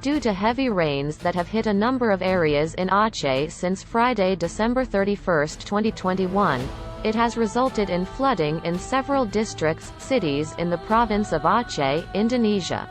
Due to heavy rains that have hit a number of areas in Aceh since Friday, December 31, 2021, it has resulted in flooding in several districts, cities in the province of Aceh, Indonesia.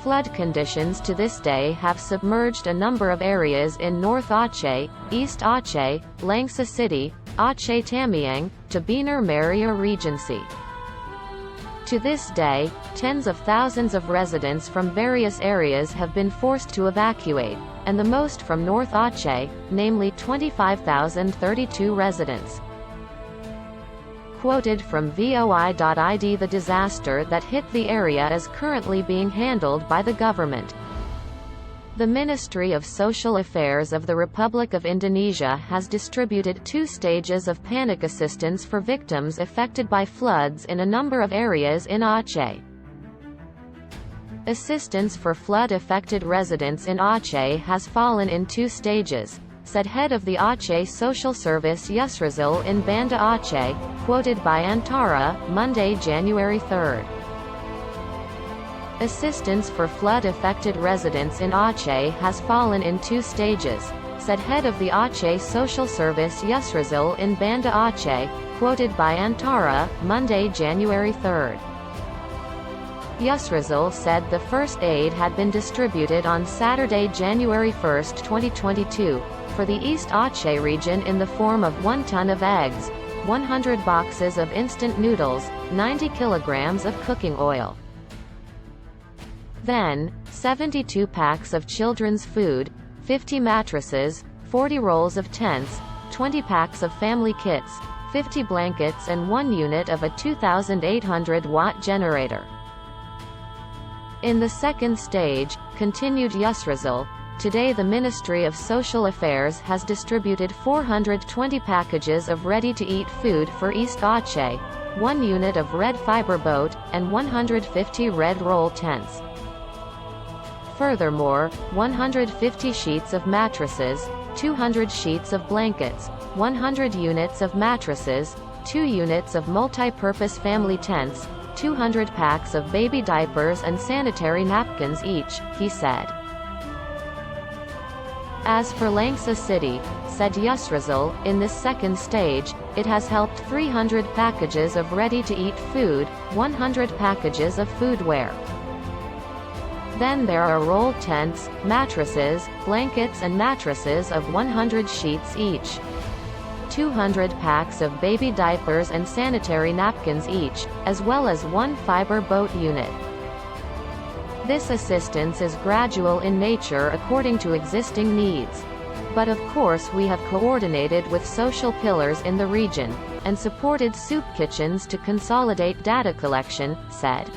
Flood conditions to this day have submerged a number of areas in North Aceh, East Aceh, Langsa City, Aceh Tamiang, to Bener Meriah Regency. To this day, tens of thousands of residents from various areas have been forced to evacuate, and the most from North Aceh, namely 25,032 residents. Quoted from voi.id, the disaster that hit the area is currently being handled by the government. The Ministry of Social Affairs of the Republic of Indonesia has distributed 2 stages of panic assistance for victims affected by floods in a number of areas in Aceh. Assistance for flood-affected residents in Aceh has fallen in 2 stages, said head of the Aceh Social Service Yusrizal in Banda Aceh, quoted by Antara, Monday, January 3. Assistance for flood-affected residents in Aceh has fallen in 2 stages, said head of the Aceh Social Service Yusrizal in Banda Aceh, quoted by Antara, Monday, January 3. Yusrizal said the first aid had been distributed on Saturday, January 1, 2022, for the East Aceh region in the form of 1 ton of eggs, 100 boxes of instant noodles, 90 kilograms of cooking oil. Then, 72 packs of children's food, 50 mattresses, 40 rolls of tents, 20 packs of family kits, 50 blankets and 1 unit of a 2,800-watt generator. In the second stage, continued Yusrizal, today the Ministry of Social Affairs has distributed 420 packages of ready-to-eat food for East Aceh, 1 unit of red fiber boat, and 150 red roll tents. Furthermore, 150 sheets of mattresses, 200 sheets of blankets, 100 units of mattresses, 2 units of multi-purpose family tents, 200 packs of baby diapers and sanitary napkins each, he said. As for Langsa City, said Yusrizal, in this second stage, it has helped 300 packages of ready-to-eat food, 100 packages of foodware. Then there are rolled tents, mattresses, blankets and mattresses of 100 sheets each. 200 packs of baby diapers and sanitary napkins each, as well as 1 fiber boat unit. This assistance is gradual in nature according to existing needs. But of course we have coordinated with social pillars in the region, and supported soup kitchens to consolidate data collection, said.